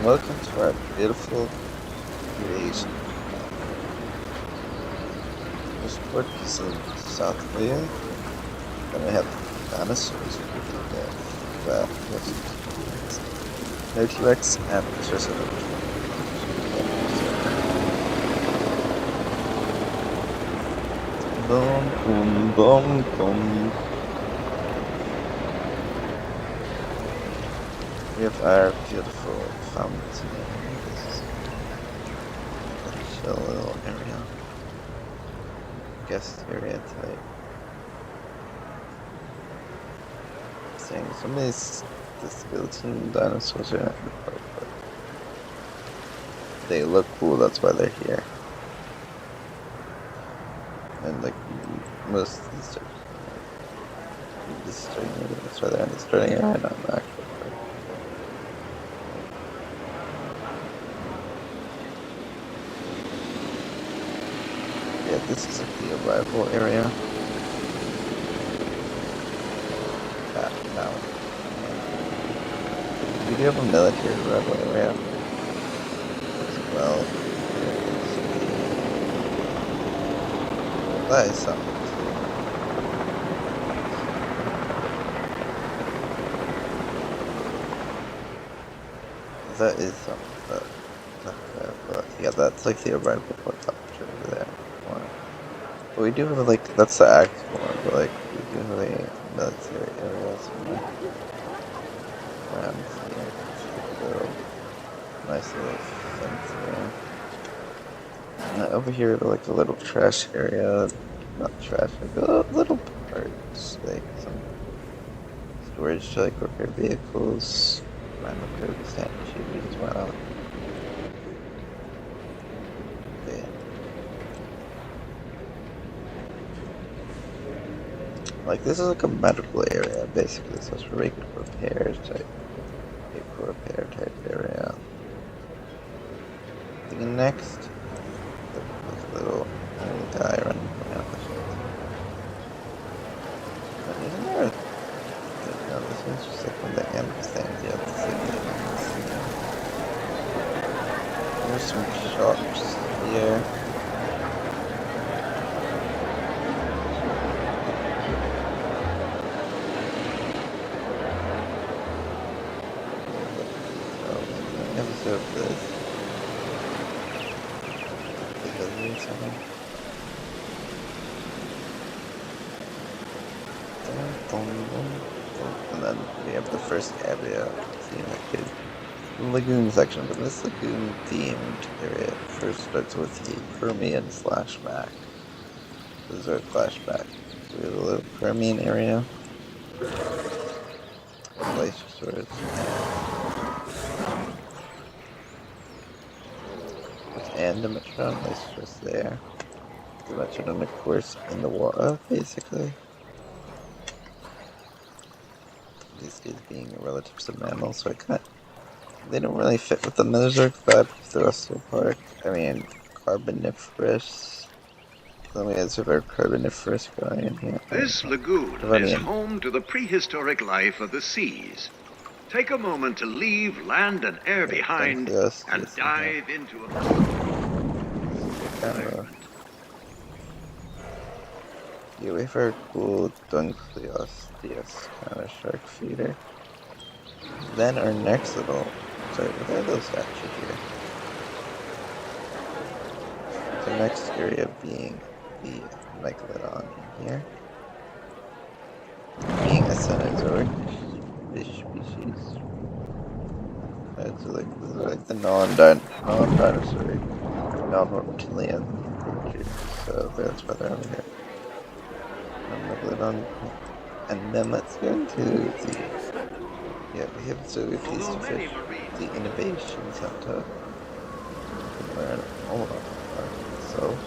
Welcome to our beautiful creation. There's Portugal in South Korea. Then we have Dinosaurs. Metriacanthosaurus and Ceratosaurus. Boom, boom, boom, boom. We have our beautiful fountain. A little area. Guest area type. Saying some of these skeleton dinosaurs are not but they look cool, that's why they're here. And like most of these are that's why they're in the starting area, not in the actual. Yeah, this is like the arrival area. Now. We do have a military arrival area as well. That is something. That is something. But yeah, that's like the arrival port over there. But we do have like, that's the act one, but like we do have a military area somewhere. Around here. Nice little fence area. And over here we have like a little trash area. Not trash, like a little parts, like some storage to like repair vehicles. Random code stand shoes as well. Like this is like a medical area basically, so it's for vehicle repair type area. The next, like a little guy running around. Isn't there? No, this one's just like one that understands the other thing. There's some shops here. Of this. It doesn't mean something. And then we have the first area, the lagoon section, but this lagoon themed area first starts with the Permian flashback. This is our flashback. So we have a little Permian area. Glacier and the Metrodon is just there. The Metrodon, of course, in the water, basically. These guys being relatives of mammals, so they don't really fit with the Mesozoic vibe of the rest of the park. I mean, Carboniferous. Then we have our Carboniferous going in here. This lagoon is home to the prehistoric life of the seas. Take a moment to leave land and air behind and dive into a yeah, we have our cool Dunkleosteus kind of shark feeder. Then our next little, sorry, what are those statues here? The next area being the Megalodon in here. Being a Cenozoic fish species. It's like the non-dinosauric, non-reptilian creatures, so that's why they're over here. Megalodon. And then let's go into the, yeah, we have to get these two fish, the Innovation Center. Learn all about the park itself.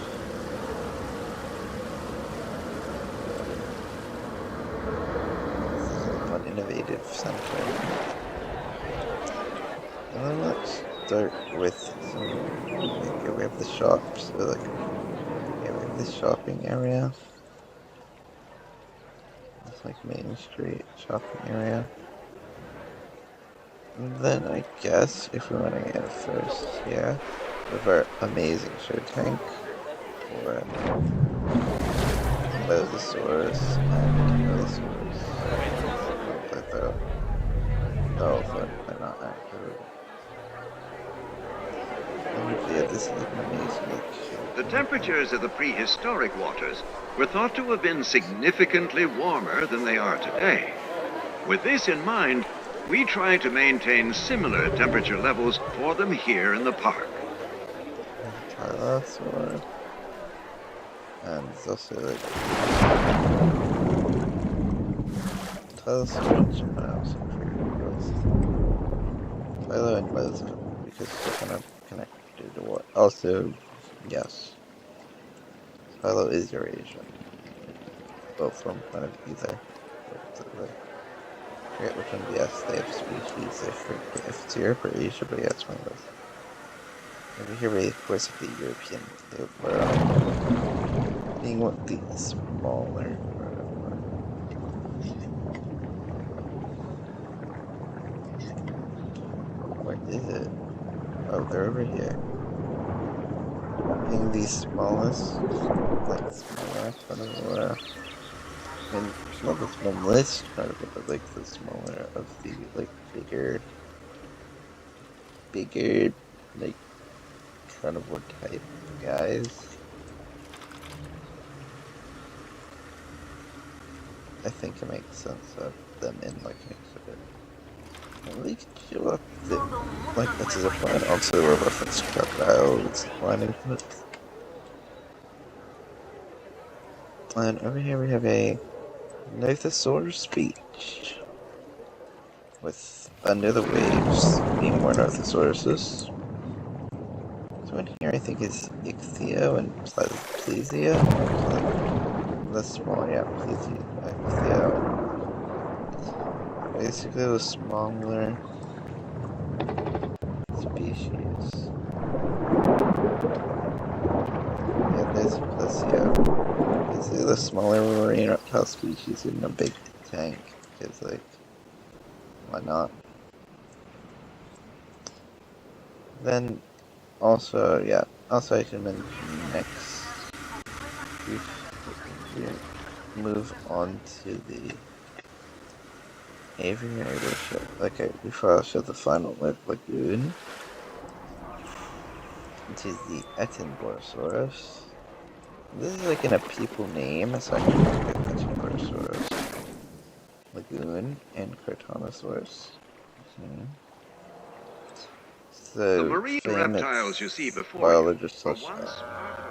This is like one innovative center. And then let's start with some, okay, we have the shops, so like, yeah, we have this shopping area. It's like Main Street shopping area. then I guess if we want to get first here with our amazing shirt tank for Allosaurus and Allosaurus. I thought, oh, but they're not accurate. Yeah, this is an amazing location. The temperatures of the prehistoric waters were thought to have been significantly warmer than they are today. With this in mind, we try to maintain similar temperature levels for them here in the park. Allosaurus. And it's also like Allosaurus and Philo and Lesbian, because they're kind of connected to what. Also, yes, Philo is Eurasian. Well, from kind of either. I forget which one. Yes, they have species. I forget if it's Europe or Asia, but yeah, it's one of those. Over here, we of course have the European. They were being one of the smaller. Where is it? Oh, they're over here. Being the smallest, like smallest part of the I mean, not the smallest part of it, but like the smaller of the like bigger, like carnivore type guys. I think it makes sense of them in like an exhibit. At least show up the like this is a plan. Also a reference to crocodiles lining foot. And over here we have a Nothosaurus beach with Under the Waves being more Nothosauruses. So in here I think is Ichthyo and Plesio. The small, yeah, Plesio, Ichthyo. Basically the smaller species. Yeah, there's Plesio. Basically the smaller marine reptile species in a big tank. Because, like, why not? Then, also, yeah, also I should mention next, we move on to the aviary show. Okay, before I'll show the final lagoon, which is the Edinburghosaurus. This is like in a people name, so I can look at Edinburghosaurus lagoon and Crichtonsaurus. The marine reptiles you see before biologist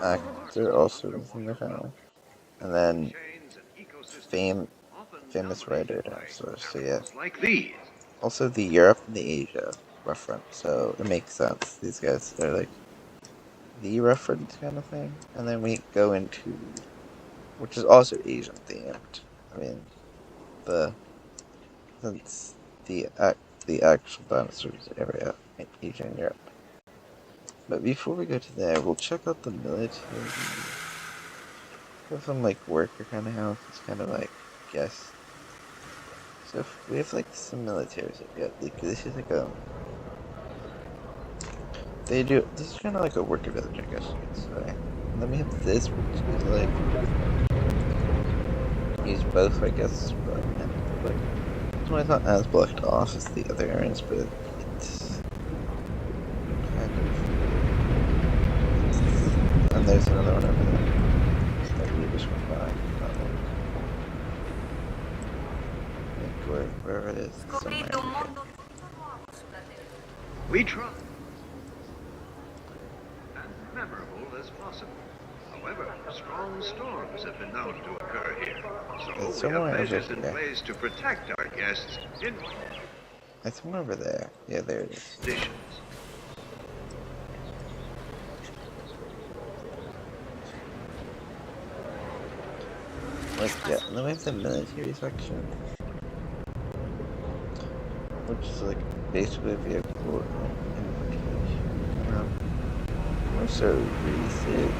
actor also within the family. And then famous writer dinosaurs, so yeah. Like these. Also the Europe and the Asia reference, so it makes sense. These guys are like the reference kind of thing. And then we go into, which is also Asian themed. I mean, since the actual dinosaurs area in Asia and Europe. But before we go to there, we'll check out the military. We have some like worker kind of house. It's kind of like, I guess. So if we have like some militaries. Yeah, like this is like a. They do. This is kind of like a worker village, I guess you could say. And then we have this, which is like use both, I guess. But like, this one is not as blocked off as the other areas, but it's kind of. And there's another one over there. That we just went by. Wherever it is. We try as memorable as possible. However, strong storms have been known to occur here, so we have measures in place to protect our guests in. It's one over there. Yeah, there it is. Conditions. Like, yeah, and then we have the military section, which is like basically a vehicle importation. Also research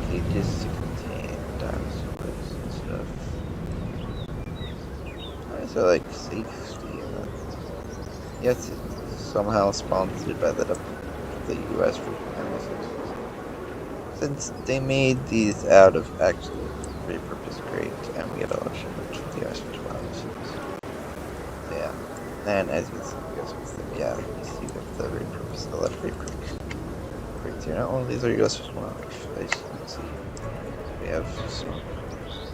cages to contain dinosaurs and stuff. Also like safety. Yes, it's somehow sponsored by the US for dinosaurs. Since they made these out of actually repurposed crates, and we had a lot of shipments from the US for dinosaurs. Yeah, and as you can see, US with them, yeah, you see that the repurposed, a lot of repurposed crates here. Not all of these are US for dinosaurs, as you can see. We have some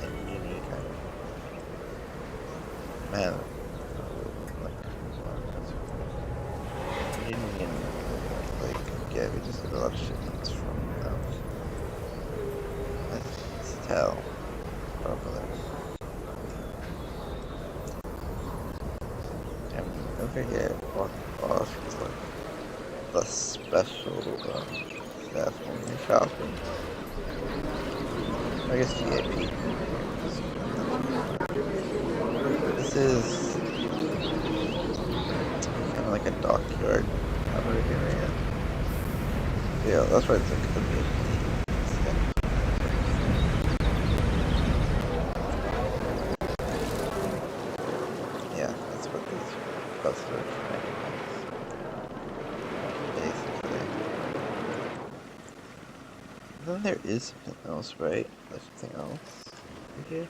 engineering kind of man. Yeah, we just did a lot of shipments from let's tell probably. And over here, walk off is like the special stuff when you're shopping. I guess VIP. This is kind of like a dockyard over here. Yeah, that's why it's like a bit. Yeah, that's what these buses are basically. Then there is something else, right? There's something else over here.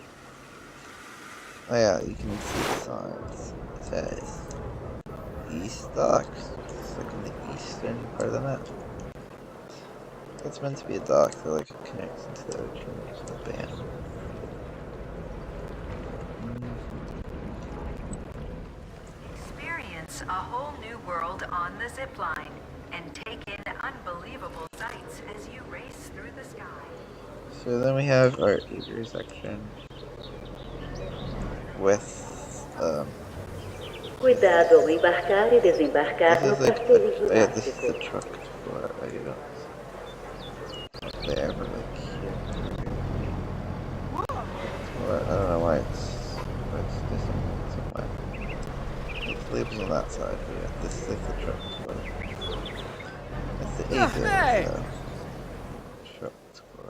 Oh yeah, you can see the signs. It says East Docks. It's like in the eastern part of the map. It's meant to be a dock that like connects into the ocean to the band. Experience a whole new world on the zip line and take in unbelievable sights as you race through the sky. So then we have our aviary section with Cuidado, embarcar e desembarcar this no is like passeio yeah, this is the tático. truck for there, but like here. Or, I don't know why it's different somewhere. It's labels on that side, but yeah, this is like the truck for it's the aviary truck for.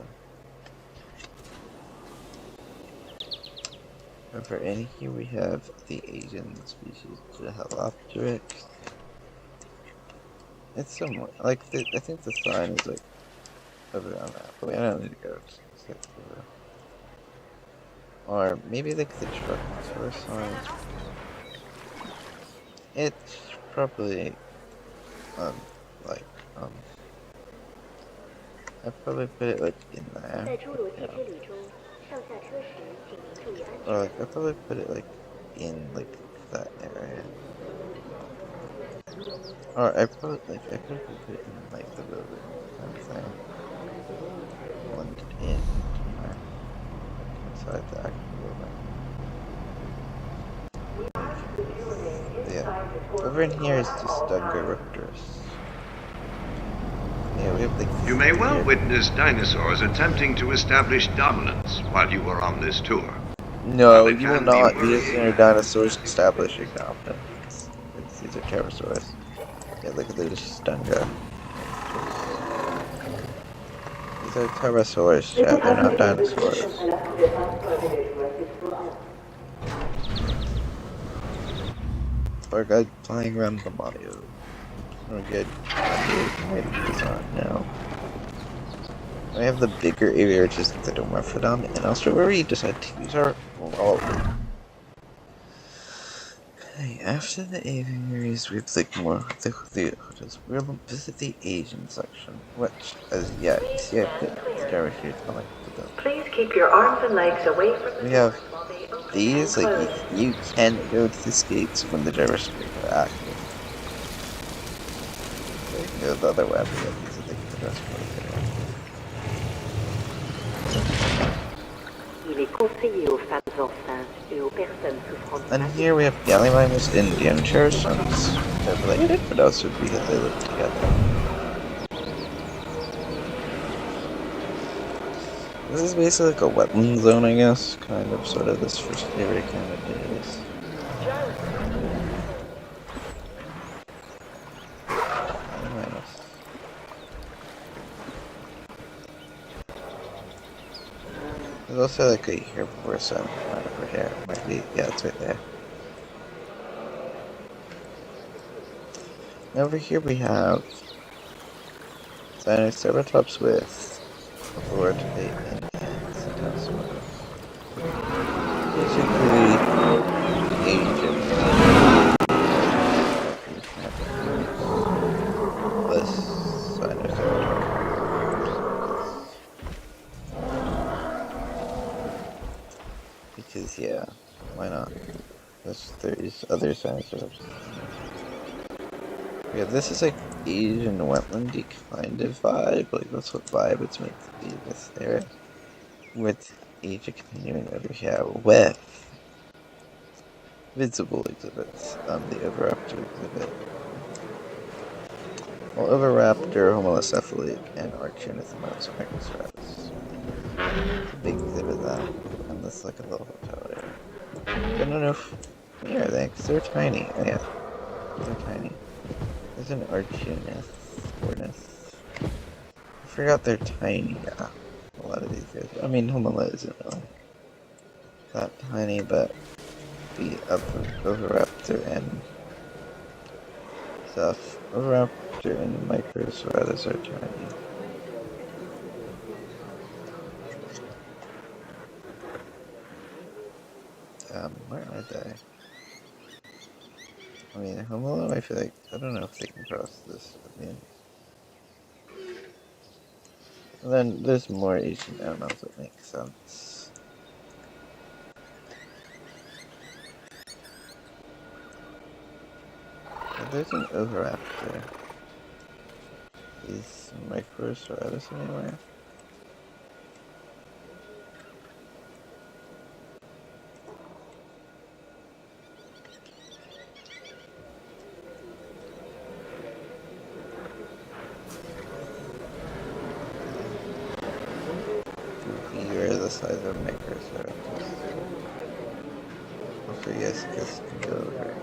Over in here we have the Asian species Jalopteryx. It's somewhere like I think the sign is like over on that, but I don't need to go. Or maybe like the truck tour sign. It's probably like I'd probably put it like in there. Or like I'd probably put it like in like that area. Or I probably put it in like the building kind of thing. Blended in inside the actual building. Yeah. Over in here is just Gigantoraptor. Yeah, we have like You may well witness dinosaurs attempting to establish dominance while you are on this tour. No, you will not. These are dinosaurs establishing dominance. These are pterosaurs. Yeah, look at this Stunga. These are pterosaurs, yeah, they're not dinosaurs. Or guy flying around the Mario. We're good. Now. We have the bigger aviary, which is the Dimorphodon, and also where we decide to use our Okay, after the aviaries, we have like more we'll visit the Asian section, which as yeah, you see I put the arrow here to like Please keep your arms and legs away from the we have these, like you can go to the gates when the gyroscope are active. So you can go the other way, but yeah, these are like the gyroscope. And here we have Gallimimus and Deinocheirus. They're related, but also because they live together. This is basically like a wetland zone, I guess. Kind of, sort of, this first area kind of is. There's also like a herbivore zone right over here. Might be, yeah, it's right there. Over here we have Dinoceiratops with Olorotitan and Ceratosaurus. Basically, Asian plus Dinoceiratops. Because yeah, why not? There's other Dinoceiratops. Yeah, this is like Asian wetlandy kind of vibe. Like that's what vibe it's meant to be this area. With Asia continuing over here with visible exhibits. The Oviraptor exhibit. Well, Oviraptor, Homalocephale, and Archaeornithomimus Microceratus. It's a big exhibit that. And this is like a little hotel area. I don't know if are they? Because they're tiny. Oh yeah. They're tiny. There's an Archaeornithomimus. I forgot they're tiny, yeah. A lot of these guys. I mean, Homolo isn't really that tiny, but the Oviraptor and stuff. Oviraptor and Microceratus are tiny. Where are they? I mean, Homolo, I feel like, I don't know if they can cross this. I mean, and then there's more Asian animals that make sense. But there's an Oviraptor. Is Microceratus anywhere? You're the size of Microceratus. Also, yes, this can go over.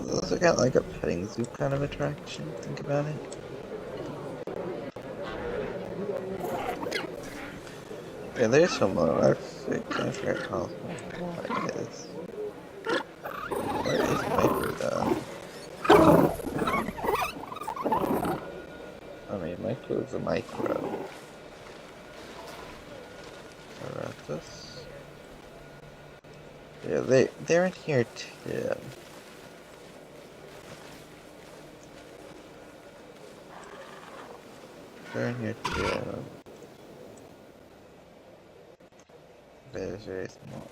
Those are kind of like a petting zoo kind of attraction, think about it. Yeah, there's some more. Actually, I can't figure out how small it is. Where is Microdon? I mean, Micro is a micro. Ceratosaurus. Yeah, they're in here too. They're in here too. They're very small.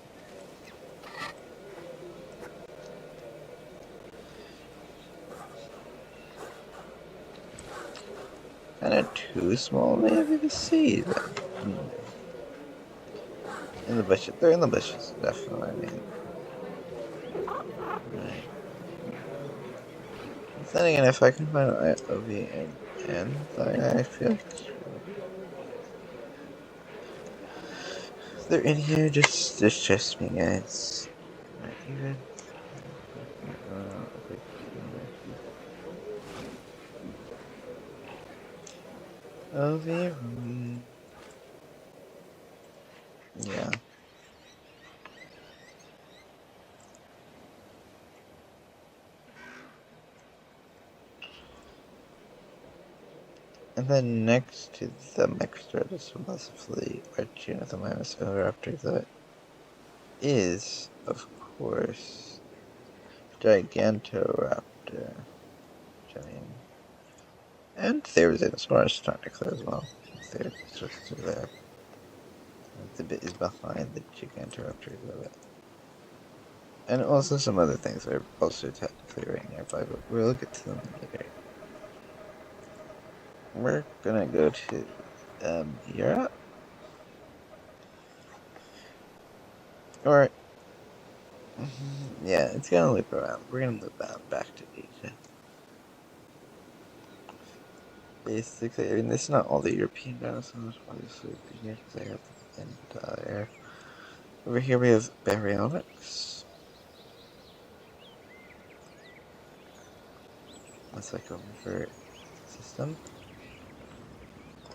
Kind of too small, maybe, to see them. In the bushes. They're in the bushes, definitely. I mean, right. Then again, if I can find an OV and I feel like they're in here, just trust me, guys. Not even. OV. Yeah. And then next to the Microceratus Homalocephale Archaeornithomimus Oviraptor that is, of course, Gigantoraptor. And there's Dinosaurus technically as well. They're just there. The bit is behind the Gigantoraptor exhibit. And also some other things are also technically right nearby, but we'll get to them later. We're gonna go to Europe. Or yeah, it's gonna loop around. We're gonna loop back to Asia. Basically, I mean, this is not all the European dinosaurs, obviously, here, because I have the entire. Over here we have Baryonyx. That's like a river system.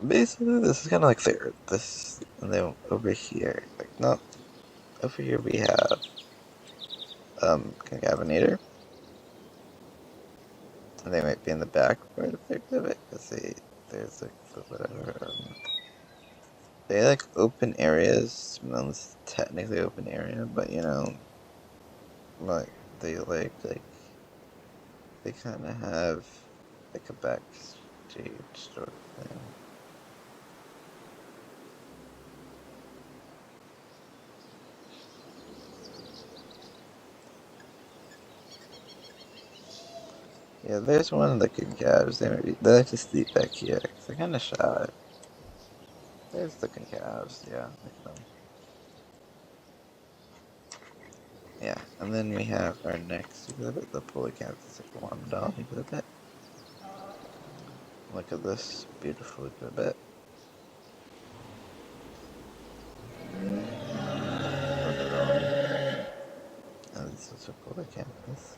Basically, this is kind of like this, and then over here, like, not. Over here we have Concavenator. They might be in the back part of the exhibit because there's like whatever. They like open areas. Well, it's technically open area, but you know, like they they kind of have like a backstage sort of thing. Yeah, there's one of the concavs. They like to sleep back here. They're kind of shy. There's the concavs. Yeah, like them. Yeah, and then we have our next exhibit, the Polycanthus Iguanodon exhibit. Look at this beautiful exhibit. Olorotitan. And this is a Polycanthus.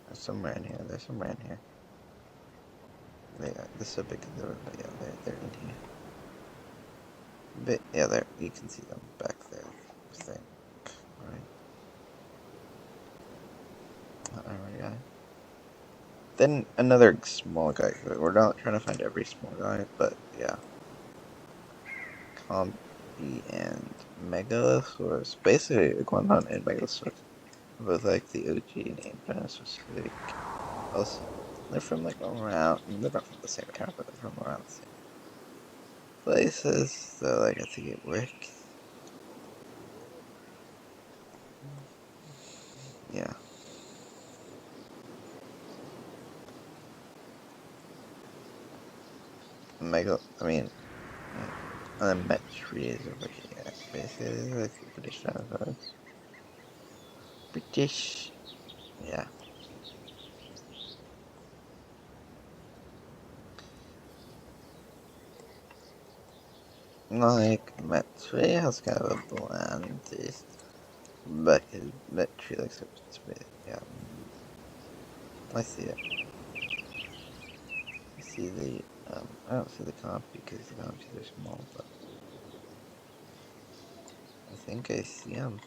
There's somewhere in here. There's somewhere in here. This is a big exhibit, but yeah, they're in here. But yeah, there you can see them back there. I think. Alright, guy. Then another small guy. We're not trying to find every small guy, but yeah. Compy and Megalosaurus. Basically, Iguanodon and Megalosaurus. Both like the OG name dinosaurs. Also, they're from like around. They're not from the same era, but they're from around the same places. So like I think it works. Yeah. And then Metriacanthosaurus is over here. Basically, like the British dinosaurs. British. Yeah. Like, Metri has kind of a bland taste. But his Metri looks a bit, yeah. I see it. I see the, I don't see the comp because the comps are small, but I think I see him.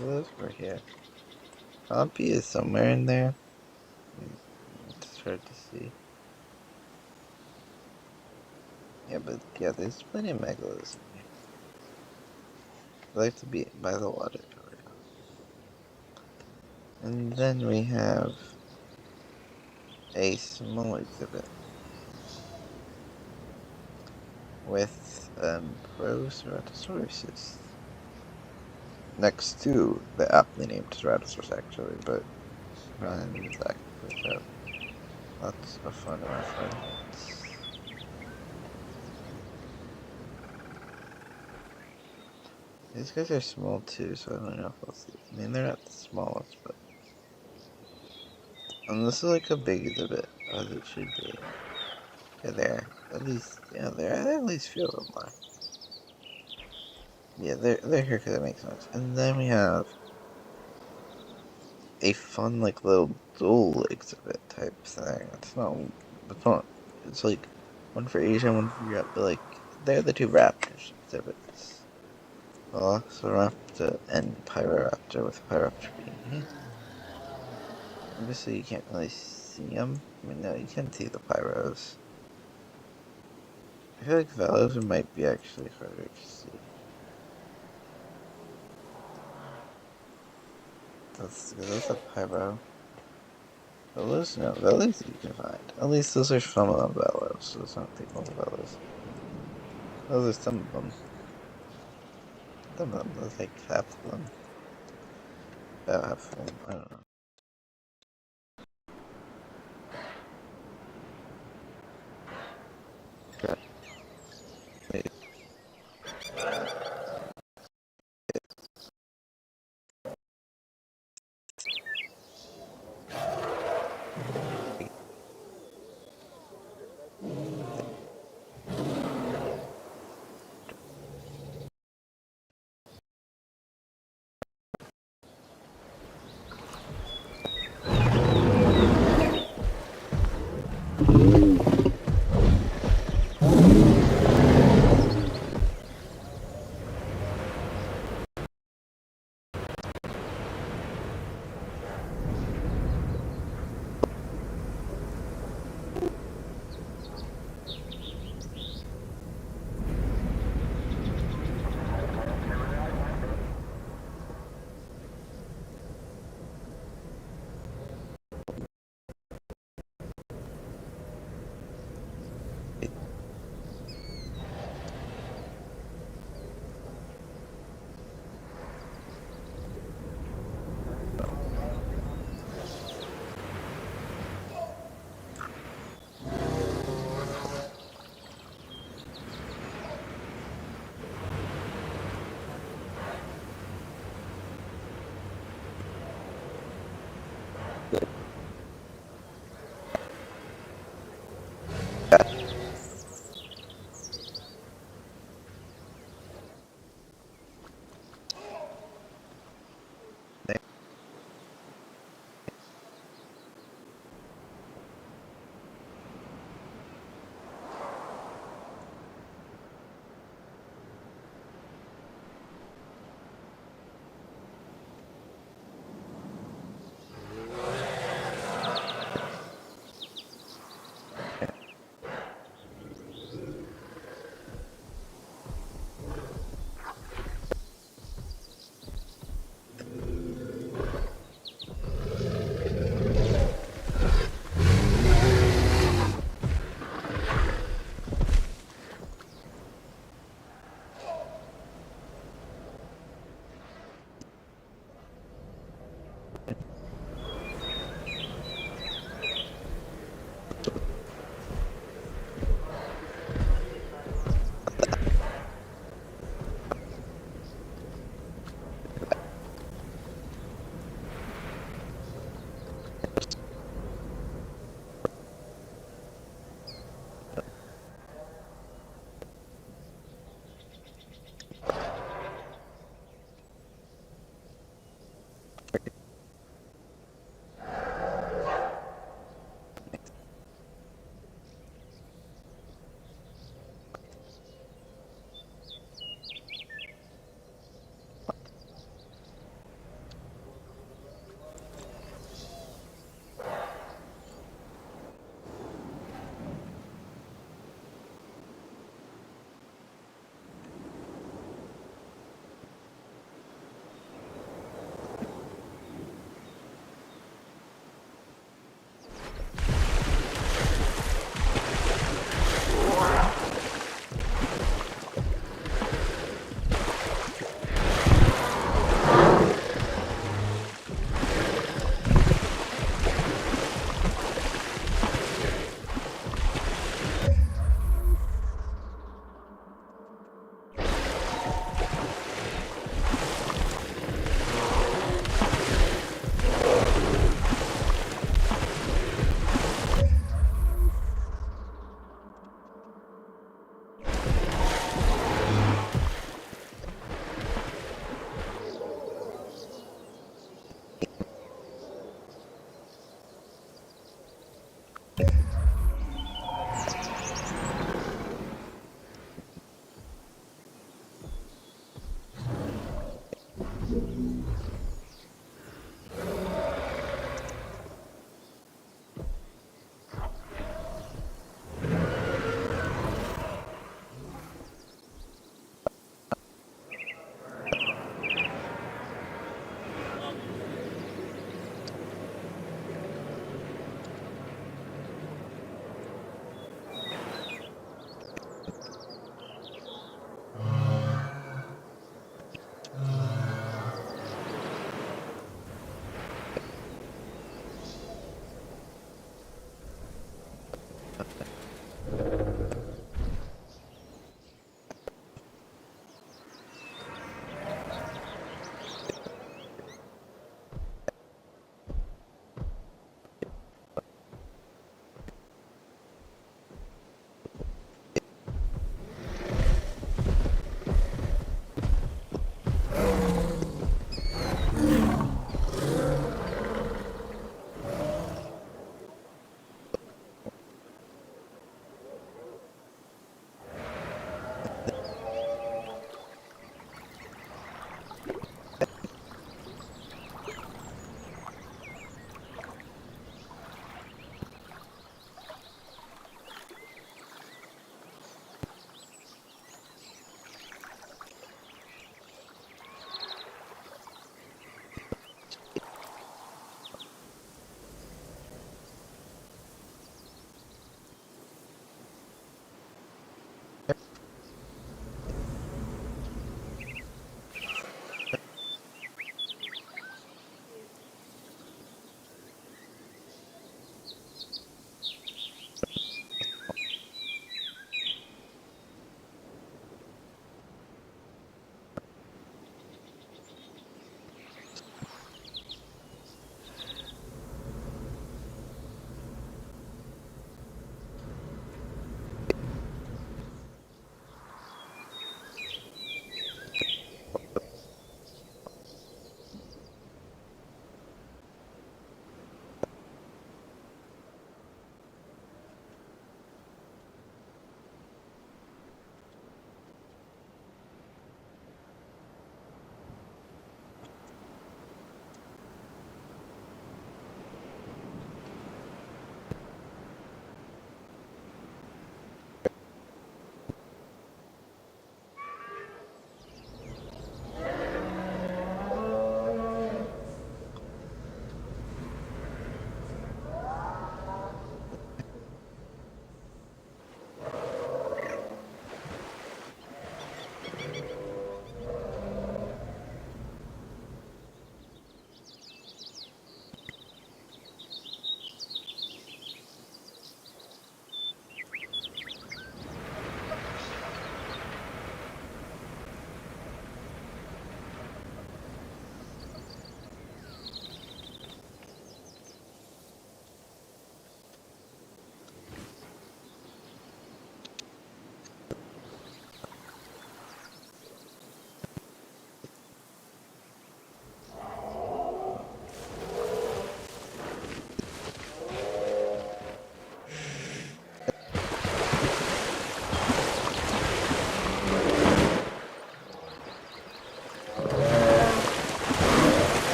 Those were here. Compy is somewhere in there. It's hard to see. Yeah, but yeah, there's plenty of megalos in here. I like to be by the water tower. And then we have a small exhibit with Ceratosaurus next to the aptly named Ceratosaurus actually, but behind the back of the show. That's a fun reference. These guys are small too, so I don't know if I'll see. I mean, they're not the smallest, but. And this is like a big exhibit, as it should be. Yeah, there. At least, yeah, there. At least few of them are. Yeah, they're here because it makes sense. And then we have a fun, like, little dual exhibit type thing. It's like one for Asia, one for Europe, but like, they're the two raptors exhibits. Velociraptor and Pyroraptor, with Pyroraptor being here. Obviously, you can't really see them. I mean, no, you can see the Pyros. I feel like Velos might be actually harder to see. That's a Pyro. Velos? No, Velos you can find. At least those are some of them Velos. Those aren't the only Velos. Those are some of them. Some of them, those like half of them. About half of them, I don't know. Wait.